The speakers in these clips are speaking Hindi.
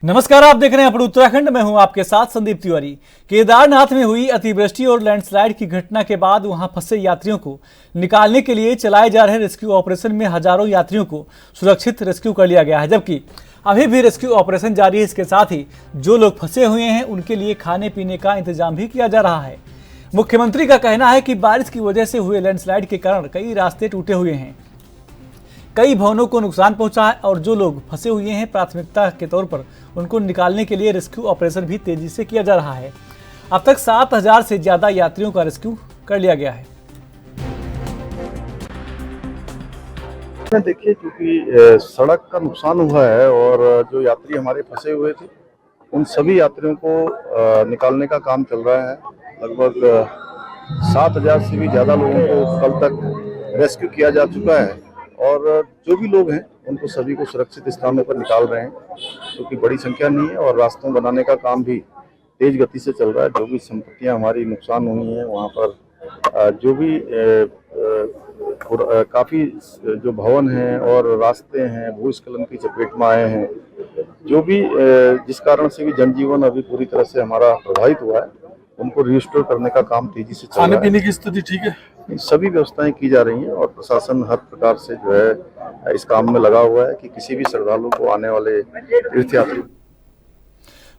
नमस्कार, आप देख रहे हैं अपने उत्तराखंड में हूं आपके साथ संदीप तिवारी। केदारनाथ में हुई अतिवृष्टि और लैंडस्लाइड की घटना के बाद वहां फंसे यात्रियों को निकालने के लिए चलाए जा रहे रेस्क्यू ऑपरेशन में हजारों यात्रियों को सुरक्षित रेस्क्यू कर लिया गया है, जबकि अभी भी रेस्क्यू ऑपरेशन जारी है। इसके साथ ही जो लोग फंसे हुए हैं उनके लिए खाने पीने का इंतजाम भी किया जा रहा है। मुख्यमंत्री का कहना है कि बारिश की वजह से हुए लैंडस्लाइड के कारण कई रास्ते टूटे हुए हैं, कई भवनों को नुकसान पहुंचा है और जो लोग फंसे हुए हैं प्राथमिकता के तौर पर उनको निकालने के लिए रेस्क्यू ऑपरेशन भी तेजी से किया जा रहा है। अब तक 7000 से ज्यादा यात्रियों का रेस्क्यू कर लिया गया है। देखिए, क्योंकि सड़क का नुकसान हुआ है और जो यात्री हमारे फंसे हुए थे उन सभी यात्रियों को निकालने का काम चल रहा है। लगभग 7000 से भी ज़्यादा लोगों को कल तक रेस्क्यू किया जा चुका है और जो भी लोग हैं उनको सभी को सुरक्षित स्थानों पर निकाल रहे हैं, क्योंकि बड़ी संख्या नहीं है और रास्तों बनाने का काम भी तेज गति से चल रहा है। जो भी संपत्तियां हमारी नुकसान हुई हैं वहाँ पर जो भी काफ़ी जो भवन हैं और रास्ते हैं भूस्खलन की चपेट में आए हैं, जो भी जिस कारण से भी जनजीवन अभी पूरी तरह से हमारा प्रभावित हुआ है, उनको रिस्टोर करने का काम तेजी से चल रहा है। खाने पीने की स्थिति ठीक है, सभी व्यवस्थाएं की जा रही हैं और प्रशासन हर प्रकार से जो है इस काम में लगा हुआ है कि किसी भी श्रद्धालु को आने वाले तीर्थयात्री।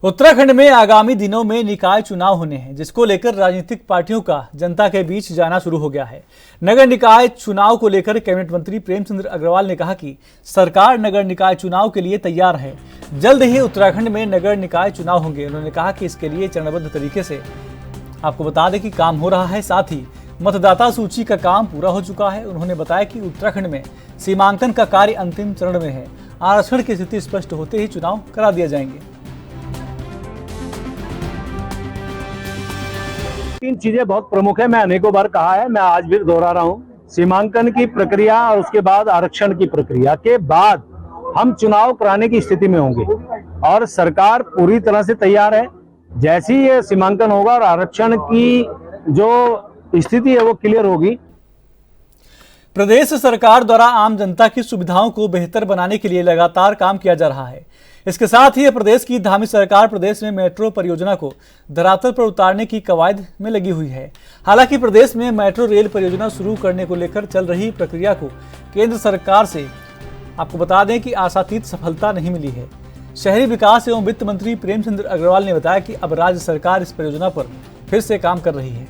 उत्तराखंड में आगामी दिनों में निकाय चुनाव होने हैं, जिसको लेकर राजनीतिक पार्टियों का जनता के बीच जाना शुरू हो गया है। नगर निकाय चुनाव को लेकर कैबिनेट मंत्री प्रेमचंद्र अग्रवाल ने कहा कि सरकार नगर निकाय चुनाव के लिए तैयार है। जल्द ही उत्तराखंड में नगर निकाय चुनाव होंगे। उन्होंने कहा कि इसके लिए चरणबद्ध तरीके से आपको बता दें कि काम हो रहा है, साथ ही मतदाता सूची का काम पूरा हो चुका है। उन्होंने बताया कि उत्तराखंड में सीमांकन का कार्य अंतिम चरण में है। आरक्षण की स्थिति स्पष्ट होते ही चुनाव करा दिए जाएंगे। तीन चीजें बहुत प्रमुख है, मैं अनेकों बार कहा है, मैं आज भी दोहरा रहा हूं। सीमांकन की प्रक्रिया और उसके बाद आरक्षण की प्रक्रिया के बाद हम चुनाव कराने की स्थिति में होंगे और सरकार पूरी तरह से तैयार है। जैसे ही ये सीमांकन होगा और आरक्षण की जो स्थिति है वो क्लियर होगी। प्रदेश सरकार द्वारा आम जनता की सुविधाओं को बेहतर बनाने के लिए लगातार काम किया जा रहा है। इसके साथ ही प्रदेश की धामी सरकार प्रदेश में मेट्रो परियोजना को धरातल पर उतारने की कवायद में लगी हुई है। हालांकि प्रदेश में मेट्रो रेल परियोजना शुरू करने को लेकर चल रही प्रक्रिया को केंद्र सरकार से आपको बता दें कि आशातीत सफलता नहीं मिली है। शहरी विकास एवं वित्त मंत्री प्रेमचंद्र अग्रवाल ने बताया कि अब राज्य सरकार इस परियोजना पर फिर से काम कर रही है।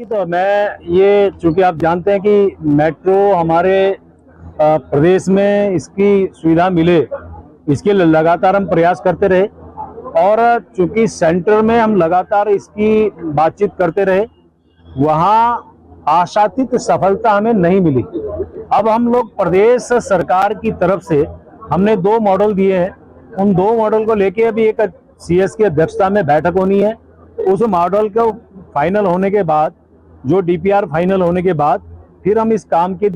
तो मैं ये, चूंकि आप जानते हैं कि मेट्रो हमारे प्रदेश में इसकी सुविधा मिले, इसके लिए लगातार हम प्रयास करते रहे और चूंकि सेंटर में हम लगातार इसकी बातचीत करते रहे, वहाँ आशातीत सफलता हमें नहीं मिली। अब हम लोग प्रदेश सरकार की तरफ से हमने 2 मॉडल दिए हैं। उन 2 मॉडल को लेके अभी एक सीएस की अध्यक्षता में बैठक होनी है। उस मॉडल को फाइनल होने के बाद, जो डीपीआर फाइनल होने के बाद, फिर हम इस काम के।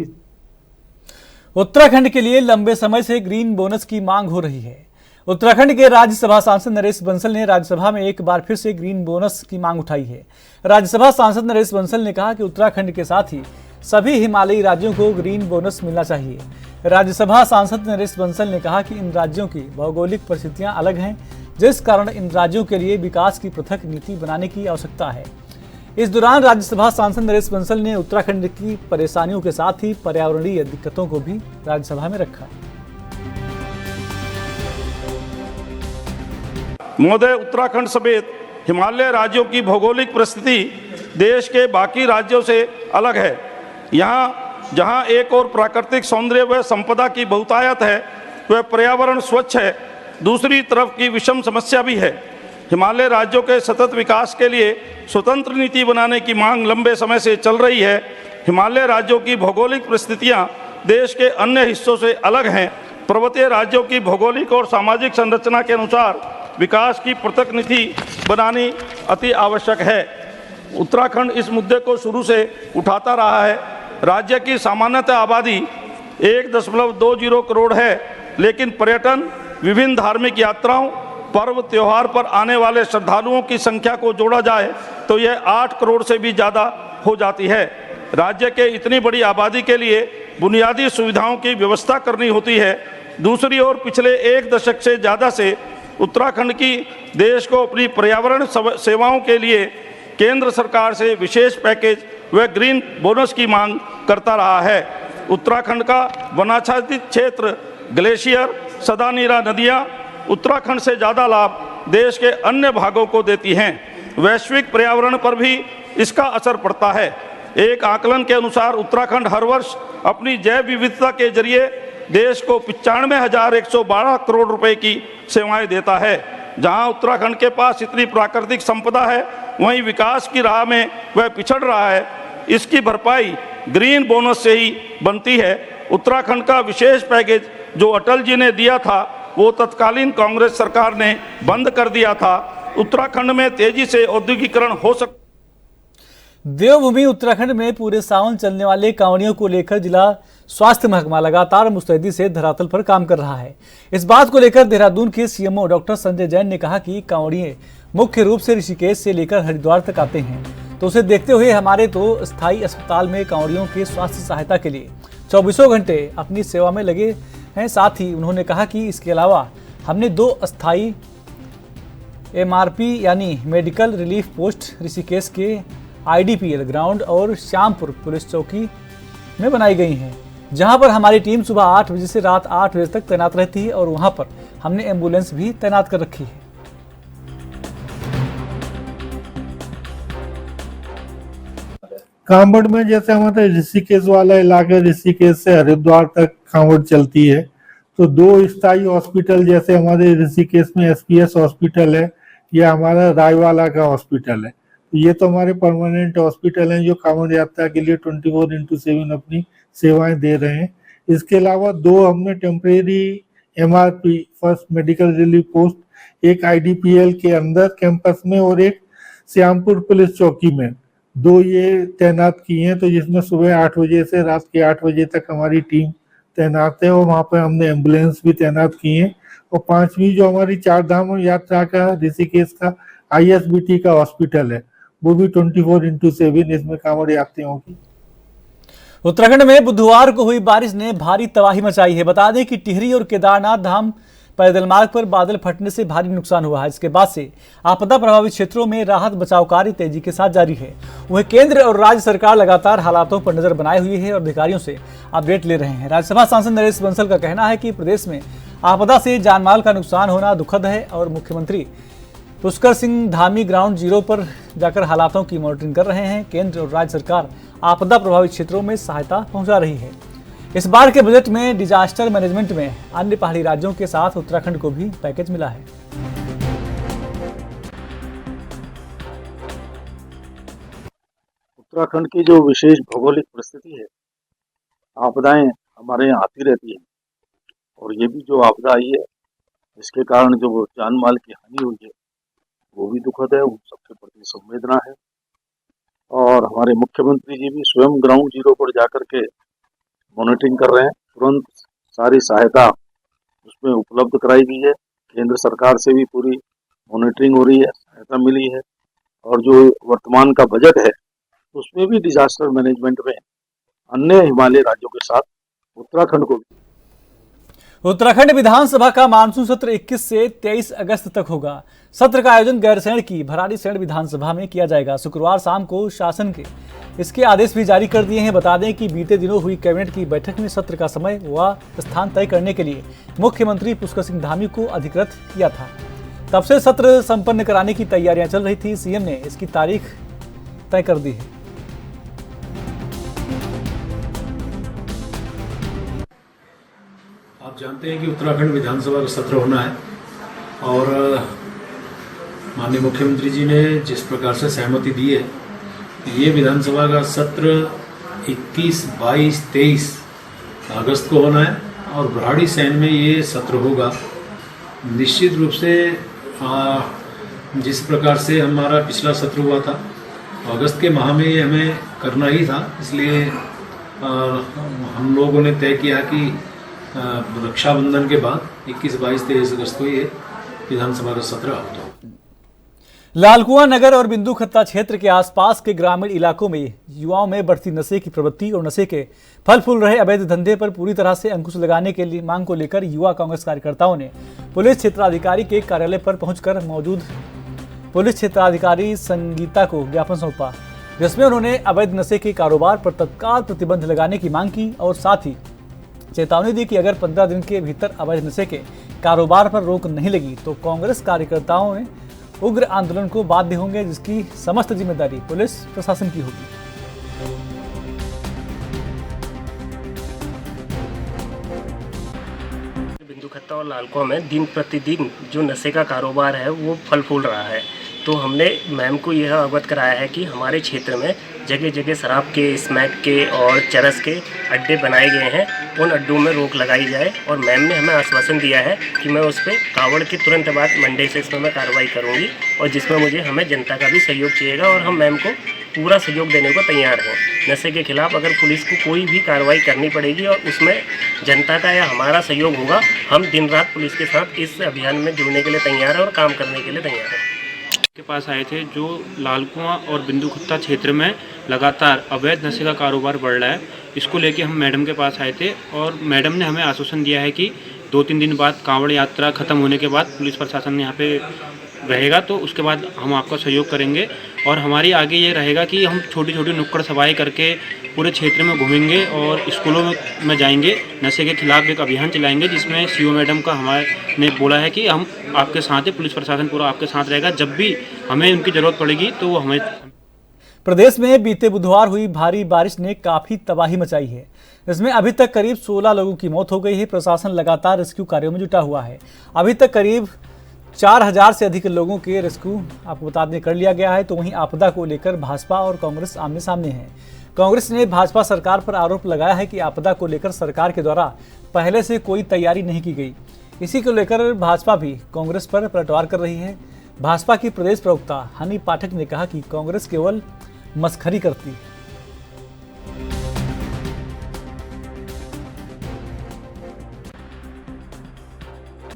उत्तराखंड के लिए लंबे समय से ग्रीन बोनस की मांग हो रही है। उत्तराखंड के राज्यसभा सांसद नरेश बंसल ने राज्यसभा में एक बार फिर से ग्रीन बोनस की मांग उठाई है। राज्यसभा सांसद नरेश बंसल ने कहा कि उत्तराखंड के साथ ही सभी हिमालयी राज्यों को ग्रीन बोनस मिलना चाहिए। राज्यसभा सांसद नरेश बंसल ने कहा कि इन राज्यों की भौगोलिक परिस्थितियां अलग हैं, जिस कारण इन राज्यों के लिए विकास की पृथक नीति बनाने की आवश्यकता है। इस दौरान राज्यसभा सांसद नरेश बंसल ने उत्तराखंड की परेशानियों के साथ ही पर्यावरणीय दिक्कतों को भी राज्यसभा में रखा। महोदय, उत्तराखंड समेत हिमालय राज्यों की भौगोलिक परिस्थिति देश के बाकी राज्यों से अलग है। यहाँ जहाँ एक और प्राकृतिक सौंदर्य व संपदा की बहुतायत है, वह पर्यावरण स्वच्छ है, दूसरी तरफ की विषम समस्या भी है। हिमालय राज्यों के सतत विकास के लिए स्वतंत्र नीति बनाने की मांग लंबे समय से चल रही है। हिमालय राज्यों की भौगोलिक परिस्थितियाँ देश के अन्य हिस्सों से अलग हैं। पर्वतीय राज्यों की भौगोलिक और सामाजिक संरचना के अनुसार विकास की पृथक नीति बनानी अति आवश्यक है। उत्तराखंड इस मुद्दे को शुरू से उठाता रहा है। राज्य की सामान्यतः आबादी 1.20 करोड़ है, लेकिन पर्यटन, विभिन्न धार्मिक यात्राओं, पर्व त्योहार पर आने वाले श्रद्धालुओं की संख्या को जोड़ा जाए तो यह 8 करोड़ से भी ज़्यादा हो जाती है। राज्य के इतनी बड़ी आबादी के लिए बुनियादी सुविधाओं की व्यवस्था करनी होती है। दूसरी ओर पिछले 1 दशक से ज़्यादा से उत्तराखंड की देश को अपनी पर्यावरण सेवाओं के लिए केंद्र सरकार से विशेष पैकेज व ग्रीन बोनस की मांग करता रहा है। उत्तराखंड का वनाच्छादित क्षेत्र, ग्लेशियर, सदानीरा नदियाँ उत्तराखंड से ज़्यादा लाभ देश के अन्य भागों को देती हैं। वैश्विक पर्यावरण पर भी इसका असर पड़ता है। एक आकलन के अनुसार उत्तराखंड हर वर्ष अपनी जैव विविधता के जरिए देश को 95,112 करोड़ रुपए की सेवाएं देता है। जहां उत्तराखंड के पास इतनी प्राकृतिक संपदा है, वहीं विकास की राह में वह पिछड़ रहा है। इसकी भरपाई ग्रीन बोनस से ही बनती है। उत्तराखंड का विशेष पैकेज जो अटल जी ने दिया था, वो तत्कालीन कांग्रेस सरकार ने बंद कर दिया था। उत्तराखंड में तेजी से औद्योगिकरण हो सकता। देवभूमि उत्तराखंड में पूरे सावन चलने वाले कांवड़ियों को लेकर जिला स्वास्थ्य महकमा लगातार मुस्तैदी से धरातल पर काम कर रहा है। इस बात को लेकर देहरादून के सीएमओ डॉक्टर संजय जैन ने कहा कि कांवड़िये मुख्य रूप से ऋषिकेश से लेकर हरिद्वार तक आते हैं, तो उसे देखते हुए हमारे तो स्थायी अस्पताल में कांवड़ियों की स्वास्थ्य सहायता के लिए 24 घंटे अपनी सेवा में लगे हैं। साथ ही उन्होंने कहा कि इसके अलावा हमने 2 अस्थायी MRP यानी मेडिकल रिलीफ पोस्ट ऋषिकेश के IDPL ग्राउंड और श्यामपुर पुलिस चौकी में बनाई गई हैं, जहां पर हमारी टीम सुबह 8 बजे से रात 8 बजे तक तैनात रहती है और वहां पर हमने एम्बुलेंस भी तैनात कर रखी है। कांवड़ में जैसे हमारे ऋषिकेश वाला इलाका, ऋषिकेश से हरिद्वार तक कांवड़ चलती है, तो 2 स्थायी हॉस्पिटल जैसे हमारे ऋषिकेश में SPS हॉस्पिटल है या हमारा रायवाला का हॉस्पिटल है, तो ये तो हमारे परमानेंट हॉस्पिटल हैं जो कांवड़ यात्रा के लिए 24/7 अपनी सेवाएं दे रहे हैं। इसके अलावा 2 हमने temporary MRP first medical relief post, एक IDPL के अंदर कैंपस में और एक श्यामपुर पुलिस चौकी में, 2 ये तैनात किए हैं। तो जिसमें सुबह 8 बजे से रात के 8 बजे तक हमारी टीम तैनात है और वहाँ पर हमने एम्बुलेंस भी तैनात की है। और 5वीं जो हमारी 4 धाम यात्रा का ऋषिकेश का ISBT का हॉस्पिटल है, वो भी 24/7 इसमें कांवड़ यात्रियों की। उत्तराखंड में बुधवार को हुई बारिश ने भारी तबाही मचाई है। बता दें कि टिहरी और केदारनाथ धाम पैदल मार्ग पर बादल फटने से भारी नुकसान हुआ है। इसके बाद से आपदा प्रभावित क्षेत्रों में राहत बचाव कार्य तेजी के साथ जारी है। वहीं केंद्र और राज्य सरकार लगातार हालातों पर नजर बनाए हुई है और अधिकारियों से अपडेट ले रहे हैं। राज्यसभा सांसद नरेश बंसल का कहना है कि प्रदेश में आपदा से जानमाल का नुकसान होना दुखद है और मुख्यमंत्री पुष्कर सिंह धामी ग्राउंड जीरो पर जाकर हालातों की मॉनिटरिंग कर रहे हैं। केंद्र और राज्य सरकार आपदा प्रभावित क्षेत्रों में सहायता पहुंचा रही है। इस बार के बजट में डिजास्टर मैनेजमेंट में अन्य पहाड़ी राज्यों के साथ उत्तराखंड को भी पैकेज मिला है। उत्तराखंड की जो विशेष भौगोलिक परिस्थिति है, आपदाएं हमारे यहाँ आती रहती है और ये भी जो आपदा आई है इसके कारण जो जान माल की हानि हुई है वो भी दुखद है, उन सबके प्रति संवेदना है। और हमारे मुख्यमंत्री जी भी स्वयं ग्राउंड जीरो पर जाकर के मॉनिटरिंग कर रहे हैं। तुरंत सारी सहायता उसमें उपलब्ध कराई गई है। केंद्र सरकार से भी पूरी मॉनिटरिंग हो रही है, सहायता मिली है। और जो वर्तमान का बजट है उसमें भी डिजास्टर मैनेजमेंट में अन्य हिमालय राज्यों के साथ उत्तराखंड को भी। उत्तराखंड विधानसभा का मानसून सत्र 21 से 23 अगस्त तक होगा। सत्र का आयोजन गैरसैंण की भराड़ीसैंण विधानसभा में किया जाएगा। शुक्रवार शाम को शासन के इसके आदेश भी जारी कर दिए हैं। बता दें कि बीते दिनों हुई कैबिनेट की बैठक में सत्र का समय व स्थान तय करने के लिए मुख्यमंत्री पुष्कर सिंह धामी को अधिकृत किया था। तब से सत्र संपन्न कराने की तैयारियां चल रही थी। सीएम ने इसकी तारीख तय कर दी है। आप जानते हैं कि उत्तराखंड विधानसभा का सत्र होना है और माननीय मुख्यमंत्री जी ने जिस प्रकार से सहमति दी है, ये विधानसभा का सत्र 21, 22, 23 अगस्त को होना है और भराड़ीसैंण में ये सत्र होगा। निश्चित रूप से जिस प्रकार से हमारा पिछला सत्र हुआ था अगस्त के माह में ये हमें करना ही था, इसलिए हम लोगों ने तय किया कि रक्षाबंधन के बाद 21, 22, 23 अगस्त को ये विधानसभा का सत्र होता है। लालकुआं नगर और बिंदु खत्ता क्षेत्र के आसपास के ग्रामीण इलाकों में युवाओं में बढ़ती नशे की प्रवृत्ति और नशे के फल फूल रहे अवैध धंधे पर पूरी तरह से अंकुश लगाने के लिए मांग को लेकर युवा कांग्रेस कार्यकर्ताओं ने पुलिस क्षेत्राधिकारी के कार्यालय पर पहुंचकर मौजूद पुलिस क्षेत्राधिकारी संगीता को ज्ञापन सौंपा, जिसमें उन्होंने अवैध नशे के कारोबार पर तत्काल प्रतिबंध लगाने की मांग की और साथ ही चेतावनी दी कि अगर 15 दिन के भीतर अवैध नशे के कारोबार पर रोक नहीं लगी तो कांग्रेस कार्यकर्ताओं ने उग्र आंदोलन को बाध्य होंगे, जिसकी समस्त जिम्मेदारी पुलिस प्रशासन की होगी। बिंदु खत्ता और लालकुआं में दिन प्रतिदिन जो नशे का कारोबार है वो फल फूल रहा है। तो हमने मैम को यह अवगत कराया है कि हमारे क्षेत्र में जगह जगह शराब के, स्मैक के और चरस के अड्डे बनाए गए हैं। उन अड्डों में रोक लगाई जाए और मैम ने हमें आश्वासन दिया है कि मैं उस पर कावड़ के तुरंत बाद मंडे से इसमें मैं कार्रवाई करूंगी और जिसमें मुझे हमें जनता का भी सहयोग चाहिएगा और हम मैम को पूरा सहयोग देने को तैयार हैं। नशे के खिलाफ अगर पुलिस को कोई भी कार्रवाई करनी पड़ेगी और उसमें जनता का या हमारा सहयोग होगा, हम दिन रात पुलिस के साथ इस अभियान में जुड़ने के लिए तैयार हैं और काम करने के लिए तैयार हैं। के पास आए थे जो लालकुआं और बिंदु खत्ता क्षेत्र में लगातार अवैध नशे का कारोबार बढ़ रहा है, इसको लेके हम मैडम के पास आए थे और मैडम ने हमें आश्वासन दिया है कि 2-3 दिन बाद कांवड़ यात्रा खत्म होने के बाद पुलिस प्रशासन यहाँ पे रहेगा तो उसके बाद हम आपका सहयोग करेंगे और हमारी आगे ये रहेगा कि हम छोटी छोटी नुक्कड़ सभाएं करके पूरे क्षेत्र में घूमेंगे और स्कूलों में जाएंगे, नशे के खिलाफ एक अभियान चलाएंगे जिसमें सीओ मैडम का हमारे ने बोला है कि हम आपके साथ हैं, पुलिस प्रशासन पूरा आपके साथ रहेगा, जब भी हमें उनकी ज़रूरत पड़ेगी तो वो हमें। प्रदेश में बीते बुधवार हुई भारी बारिश ने काफी तबाही मचाई है। इसमें अभी तक करीब 16 लोगों की मौत हो गई है। प्रशासन लगातार रेस्क्यू कार्यों में जुटा हुआ है। अभी तक करीब 4000 से अधिक लोगों के रेस्क्यू आपको बता दें कर लिया गया है। तो वहीं आपदा को लेकर भाजपा और कांग्रेस आमने सामने है। कांग्रेस ने भाजपा सरकार पर आरोप लगाया है कि आपदा को लेकर सरकार के द्वारा पहले से कोई तैयारी नहीं की गई। इसी को लेकर भाजपा भी कांग्रेस पर पलटवार कर रही है। भाजपा की प्रदेश प्रवक्ता हनी पाठक ने कहा कि कांग्रेस केवल मस्खरी करती है।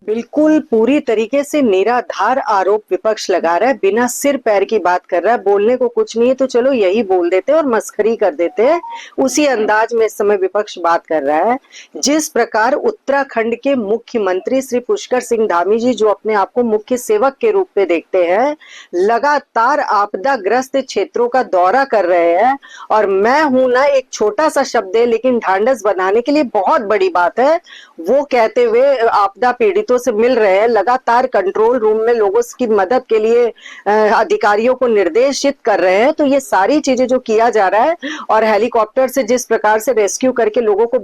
बिल्कुल पूरी तरीके से निराधार आरोप विपक्ष लगा रहा है, बिना सिर पैर की बात कर रहा है। बोलने को कुछ नहीं है तो चलो यही बोल देते हैं और मस्खरी कर देते हैं। उसी अंदाज में इस समय विपक्ष बात कर रहा है। जिस प्रकार उत्तराखंड के मुख्यमंत्री श्री पुष्कर सिंह धामी जी, जो अपने आप को मुख्य सेवक के रूप में देखते हैं, लगातार आपदाग्रस्त क्षेत्रों का दौरा कर रहे हैं। और मैं हूं ना, एक छोटा सा शब्द है लेकिन ढांढस बनाने के लिए बहुत बड़ी बात है, वो कहते हुए आपदा पीड़ितों से मिल रहे हैं, लगातार कंट्रोल रूम में लोगों की मदद के लिए अधिकारियों को निर्देशित कर रहे हैं। तो ये सारी चीजें जो किया जा रहा है और हेलीकॉप्टर से जिस प्रकार से रेस्क्यू करके लोगों को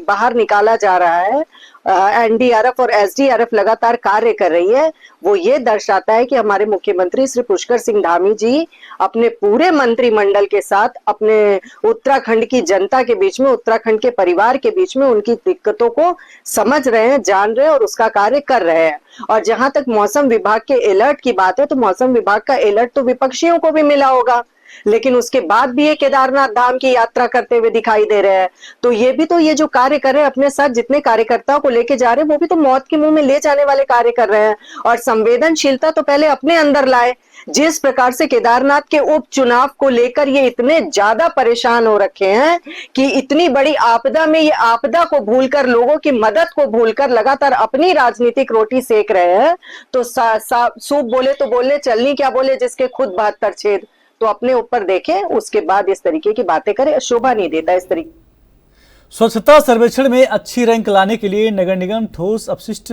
बाहर निकाला जा रहा है, एनडीआरएफ और एसडीआरएफ लगातार कार्य कर रही है, वो ये दर्शाता है कि हमारे मुख्यमंत्री श्री पुष्कर सिंह धामी जी अपने पूरे मंत्रिमंडल के साथ अपने उत्तराखंड की जनता के बीच में, उत्तराखंड के परिवार के बीच में उनकी दिक्कतों को समझ रहे हैं, जान रहे हैं और उसका कार्य कर रहे हैं। और जहां तक मौसम विभाग के अलर्ट की बात है, तो मौसम विभाग का अलर्ट तो विपक्षियों को भी मिला होगा, लेकिन उसके बाद भी ये केदारनाथ धाम की यात्रा करते हुए दिखाई दे रहे हैं। तो ये जो कार्य कर रहे हैं, अपने साथ जितने कार्यकर्ताओं को लेके जा रहे हैं, वो भी तो मौत के मुंह में ले जाने वाले कार्य कर रहे हैं। और संवेदनशीलता तो पहले अपने अंदर लाए। जिस प्रकार से केदारनाथ के उपचुनाव को लेकर ये इतने ज्यादा परेशान हो रखे हैं कि इतनी बड़ी आपदा में ये आपदा को भूलकर, लोगों की मदद को भूलकर लगातार अपनी राजनीतिक रोटी सेक रहे हैं। तो सूप बोले तो बोले, चलनी क्या बोले जिसके खुद 72 छेद। तो अपने ऊपर देखें, उसके बाद इस तरीके की बातें करें, शोभा नहीं देता इस तरीके। स्वच्छता सर्वेक्षण में अच्छी रैंक लाने के लिए नगर निगम ठोस अपशिष्ट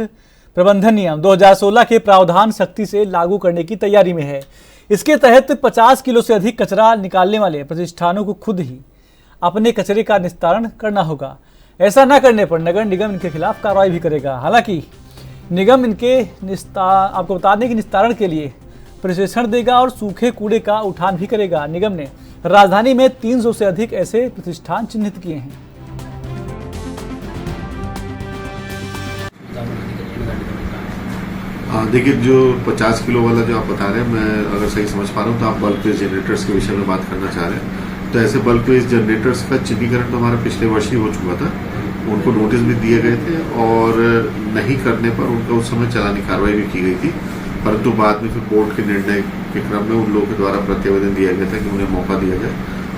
प्रबंधन नियम 2016 के प्रावधान सख्ती से लागू करने की तैयारी में है। इसके तहत 50 किलो से अधिक कचरा निकालने वाले प्रतिष्ठानों को खुद ही अपने कचरे का निस्तारण करना होगा। ऐसा न करने पर नगर निगम इनके खिलाफ कार्रवाई भी करेगा। हालांकि निगम इनके आपको बता दें कि निस्तारण के लिए प्रशिक्षण देगा और सूखे कूड़े का उठान भी करेगा। निगम ने राजधानी में 300 से अधिक ऐसे प्रतिष्ठान चिन्हित किए हैं। देखिए, जो 50 किलो वाला जो आप बता रहे हैं, मैं अगर सही समझ पा रहा हूँ तो आप बल्क वेस्ट जनरेटर्स के विषय में बात करना चाह रहे हैं। तो ऐसे बल्क वेस्ट जनरेटर्स का चिन्हीकरण तो हमारा पिछले वर्ष ही हो चुका था। उनको नोटिस भी दिए गए थे और नहीं करने पर उनका उस समय चालानी कार्रवाई भी की गई थी। परंतु बाद में फिर कोर्ट के निर्णय के क्रम में उन लोगों के द्वारा प्रत्यावेदन दिया गया था कि उन्हें मौका दिया जाए,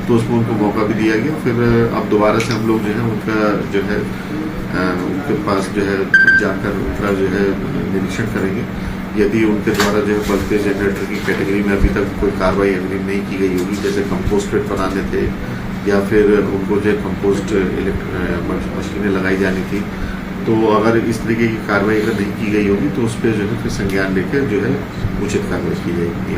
तो उसमें उनको मौका भी दिया गया। फिर अब दोबारा से हम लोग जो है उनका जो है उनके पास जो है जाकर उनका जो है निरीक्षण करेंगे। यदि उनके द्वारा जो है बल्क जनरेटर की कैटेगरी में अभी तक कोई कार्रवाई अग्रिम नहीं की गई होगी, जैसे कंपोस्ट बनाने थे या फिर उनको जो कंपोस्ट मशीनें लगाई जानी थी, तो अगर इस तरीके की कार्रवाई अगर नहीं की गई होगी तो उस पर जो है फिर संज्ञान लेकर जो है उचित कार्रवाई की जाएगी।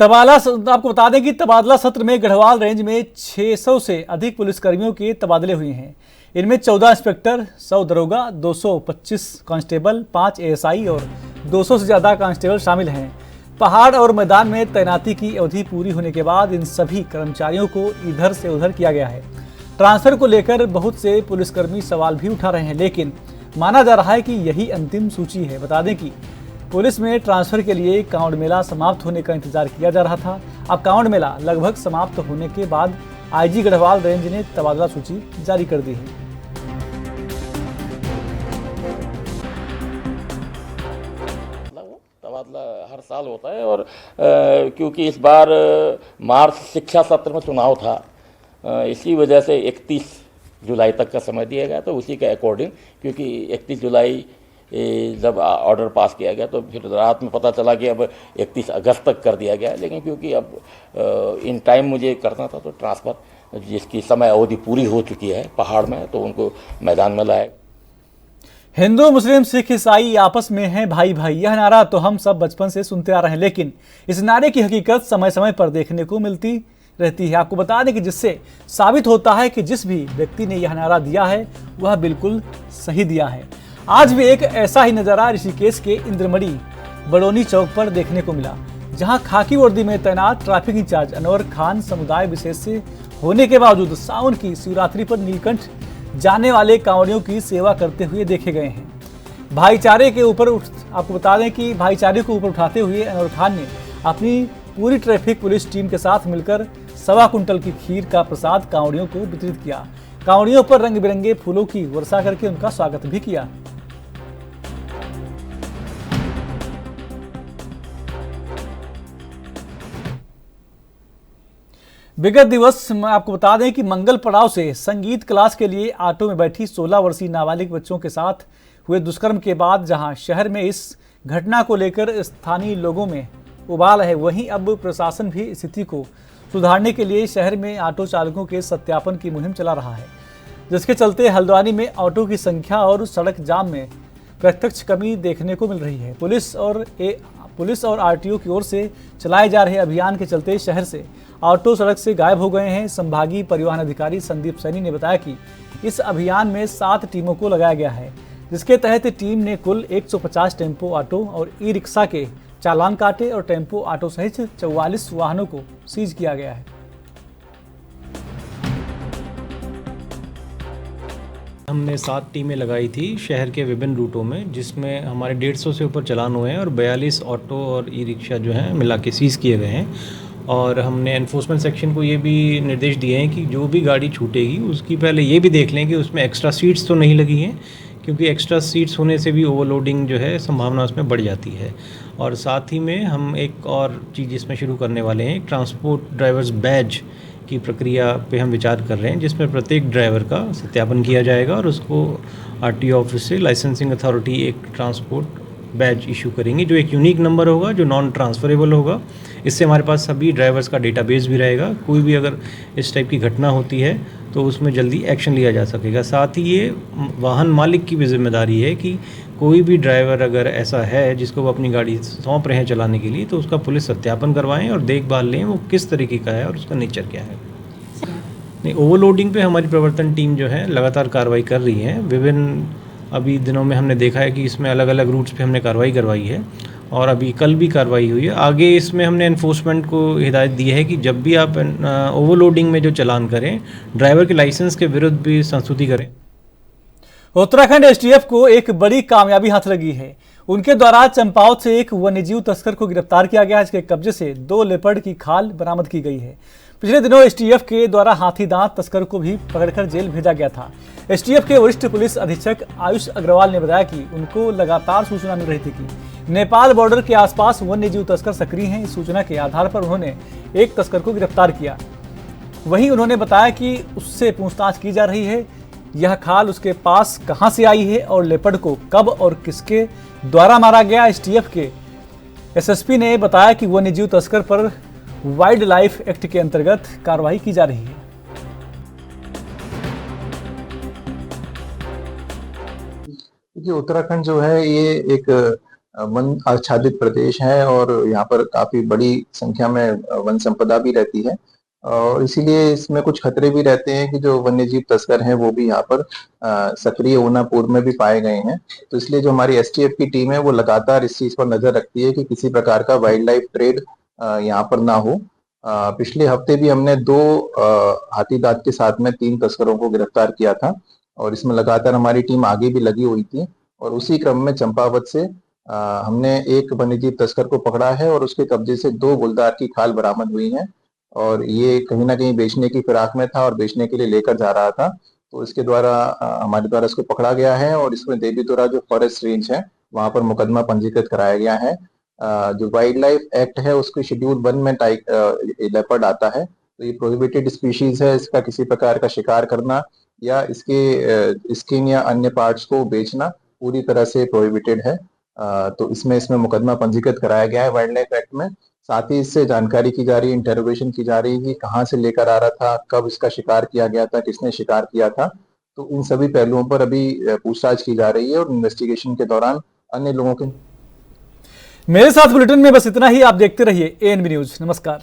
आपको बता दें कि तबादला सत्र में गढ़वाल रेंज में 600 से अधिक पुलिसकर्मियों के तबादले हुए हैं। इनमें 14 इंस्पेक्टर, 100 दरोगा, 225 कांस्टेबल, 5 एएसआई और 200 से ज्यादा कांस्टेबल शामिल हैं। पहाड़ और मैदान में तैनाती की अवधि पूरी होने के बाद इन सभी कर्मचारियों को इधर से उधर किया गया है। ट्रांसफर को लेकर बहुत से पुलिसकर्मी सवाल भी उठा रहे हैं, लेकिन माना जा रहा है कि यही अंतिम सूची है। बता दें कि पुलिस में ट्रांसफर के लिए कांवड़ मेला समाप्त होने का इंतजार किया जा रहा था। अब कांवड़ मेला लगभग समाप्त होने के बाद आईजी गढ़वाल रेंज ने तबादला सूची जारी कर दी है। तबादला हर साल होता है और क्योंकि इस बार मार्च शिक्षा सत्र में चुनाव था, इसी वजह से 31 जुलाई तक का समय दिया गया। तो उसी के अकॉर्डिंग, क्योंकि 31 जुलाई जब ऑर्डर पास किया गया तो फिर रात में पता चला कि अब 31 अगस्त तक कर दिया गया, लेकिन क्योंकि अब इन टाइम मुझे करना था तो ट्रांसफ़र जिसकी समय अवधि पूरी हो चुकी है पहाड़ में, तो उनको मैदान में लाए। हिंदू, मुस्लिम, सिख, ईसाई आपस में हैं भाई भाई, यह नारा तो हम सब बचपन से सुनते आ रहे हैं, लेकिन इस नारे की हकीकत समय समय पर देखने को मिलती रहती है। आपको बता दें कि जिससे साबित होता है कि जिस भी व्यक्ति ने यह नारा दिया है वह बिल्कुल सही दिया है। आज भी एक ऐसा ही नजारा ऋषिकेश के इंद्रमणि बड़ोनी चौक पर देखने को मिला, जहां खाकी वर्दी में तैनात ट्रैफिक इंचार्ज अनवर खान समुदाय विशेष से होने के बावजूद सावन की शिवरात्रि पर नीलकंठ जाने वाले कांवड़ियों की सेवा करते हुए देखे गए हैं। भाईचारे के ऊपर आपको बता दें कि भाईचारे को ऊपर उठाते हुए अनवर खान ने अपनी पूरी ट्रैफिक पुलिस टीम के साथ मिलकर 1.25 कुंटल की खीर का प्रसाद कांवड़ियों को वितरित किया। कांवड़ियों पर रंग बिरंगे फूलों की वर्षा करके उनका स्वागत भी किया। विगत दिवस आपको बता दें कि मंगल पड़ाव से संगीत क्लास के लिए ऑटो में बैठी 16 वर्षीय नाबालिग बच्चों के साथ हुए दुष्कर्म के बाद जहां शहर में इस घटना को लेकर स्थानीय लोगों में उबाल है, वहीं अब प्रशासन भी स्थिति को सुधारने के लिए शहर में ऑटो चालकों के सत्यापन की मुहिम चला रहा है, जिसके चलते हल्द्वानी में ऑटो की संख्या और सड़क जाम में प्रत्यक्ष कमी देखने को मिल रही है। पुलिस और आरटीओ की ओर से चलाए जा रहे अभियान के चलते शहर से ऑटो सड़क से गायब हो गए हैं। संभागीय परिवहन अधिकारी संदीप सैनी ने बताया कि इस अभियान में 7 टीमों को लगाया गया है, जिसके तहत टीम ने कुल 150 टेम्पो ऑटो और ई रिक्शा के चालान काटे और टेम्पो ऑटो सहित 44 वाहनों को सीज किया गया है। हमने 7 टीमें लगाई थी शहर के विभिन्न रूटों में, जिसमें हमारे 150 से ऊपर चालान हुए हैं और 42 ऑटो और ई रिक्शा जो हैं मिला के सीज किए गए हैं। और हमने एनफोर्समेंट सेक्शन को ये भी निर्देश दिए हैं कि जो भी गाड़ी छूटेगी उसकी पहले ये भी देख लें कि उसमें एक्स्ट्रा सीट्स तो नहीं लगी हैं, क्योंकि एक्स्ट्रा सीट्स होने से भी ओवरलोडिंग जो है संभावना उसमें बढ़ जाती है। और साथ ही में हम एक और चीज़ इसमें शुरू करने वाले हैं, एक ट्रांसपोर्ट ड्राइवर्स बैज की प्रक्रिया पे हम विचार कर रहे हैं, जिसमें प्रत्येक ड्राइवर का सत्यापन किया जाएगा और उसको आरटीओ ऑफिस से लाइसेंसिंग अथॉरिटी एक ट्रांसपोर्ट बैज इशू करेंगे, जो एक यूनिक नंबर होगा, जो नॉन ट्रांसफरेबल होगा। इससे हमारे पास सभी ड्राइवर्स का डेटाबेस भी रहेगा। कोई भी अगर इस टाइप की घटना होती है तो उसमें जल्दी एक्शन लिया जा सकेगा। साथ ही ये वाहन मालिक की भी जिम्मेदारी है कि कोई भी ड्राइवर अगर ऐसा है जिसको वो अपनी गाड़ी सौंप रहे हैं चलाने के लिए, तो उसका पुलिस सत्यापन करवाएं और देखभाल लें वो किस तरीके का है और उसका नेचर क्या है। नहीं, ओवरलोडिंग पे हमारी प्रवर्तन टीम जो है लगातार कार्रवाई कर रही है। विभिन्न अभी दिनों में हमने देखा है कि इसमें अलग अलग रूट्स पे हमने कार्रवाई करवाई है और अभी कल भी कार्रवाई हुई है। आगे इसमें हमने एनफोर्समेंट को हिदायत दी है कि जब भी आप ओवरलोडिंग में जो चालान करें, ड्राइवर के लाइसेंस के विरुद्ध भी संस्तुति करें। उत्तराखंड एसटीएफ को एक बड़ी कामयाबी हाथ लगी है। उनके द्वारा चंपावत से एक वन्यजीव तस्कर को गिरफ्तार किया गया है, जिसके कब्जे से 2 लेपर्ड की खाल बरामद की गई है। पिछले दिनों एसटीएफ के द्वारा हाथी दांत तस्कर को भी पकड़कर जेल भेजा गया था। एसटीएफ के वरिष्ठ पुलिस अधीक्षक आयुष अग्रवाल ने बताया कि उनको लगातार सूचना मिल रही थी कि नेपाल बॉर्डर के आसपास वन्यजीव तस्कर सक्रिय हैं। इस सूचना के आधार पर उन्होंने एक तस्कर को गिरफ्तार किया। वहीं उन्होंने बताया कि उससे पूछताछ की जा रही है। यह खाल उसके पास कहां से आई है और लेपर्ड को कब और किसके द्वारा मारा गया। एसटीएफ के एसएसपी ने बताया कि वन्यजीव तस्कर पर वाइल्ड लाइफ एक्ट के अंतर्गत कार्रवाई की जा रही है। देखिए, उत्तराखंड जो है ये एक वन आच्छादित प्रदेश है और यहाँ पर काफी बड़ी संख्या में वन संपदा भी रहती है और इसीलिए इसमें कुछ खतरे भी रहते हैं कि जो वन्यजीव तस्कर हैं वो भी यहाँ पर सक्रिय होना पूर्व में भी पाए गए हैं। तो इसलिए जो हमारी एसटीएफ की टीम है वो लगातार इस चीज पर नजर रखती है कि किसी प्रकार का वाइल्ड लाइफ ट्रेड यहाँ पर ना हो। पिछले हफ्ते भी हमने 2 हाथी दांत के साथ में 3 तस्करों को गिरफ्तार किया था और इसमें लगातार हमारी टीम आगे भी लगी हुई थी और उसी क्रम में चंपावत से हमने एक वन्यजीव तस्कर को पकड़ा है और उसके कब्जे से 2 गुलदार की खाल बरामद हुई है और ये कहीं ना कहीं बेचने की फिराक में था और बेचने के लिए लेकर जा रहा था। तो इसके द्वारा हमारे द्वारा इसको पकड़ा गया है और इसमें देवीतोरा जो फॉरेस्ट रेंज है वहां पर मुकदमा पंजीकृत कराया गया है। जो वाइल्ड लाइफ एक्ट है उसके शेड्यूल 1 में लेपर्ड आता है। तो ये प्रोहिबिटेड स्पीशीज है। इसका किसी प्रकार का शिकार करना या इसके स्किन या अन्य पार्ट्स को बेचना पूरी तरह से प्रोहिबिटेड है। तो इसमें मुकदमा पंजीकृत कराया गया है वाइल्ड लाइफ एक्ट में। साथ ही इससे जानकारी की जा रही है, इंटरोगेशन की जा रही है कि कहाँ से लेकर आ रहा था, कब इसका शिकार किया गया था, किसने शिकार किया था। तो इन सभी पहलुओं पर अभी पूछताछ की जा रही है और इन्वेस्टिगेशन के दौरान अन्य लोगों के। मेरे साथ बुलेटिन में बस इतना ही। आप देखते रहिए एएनबी न्यूज। नमस्कार।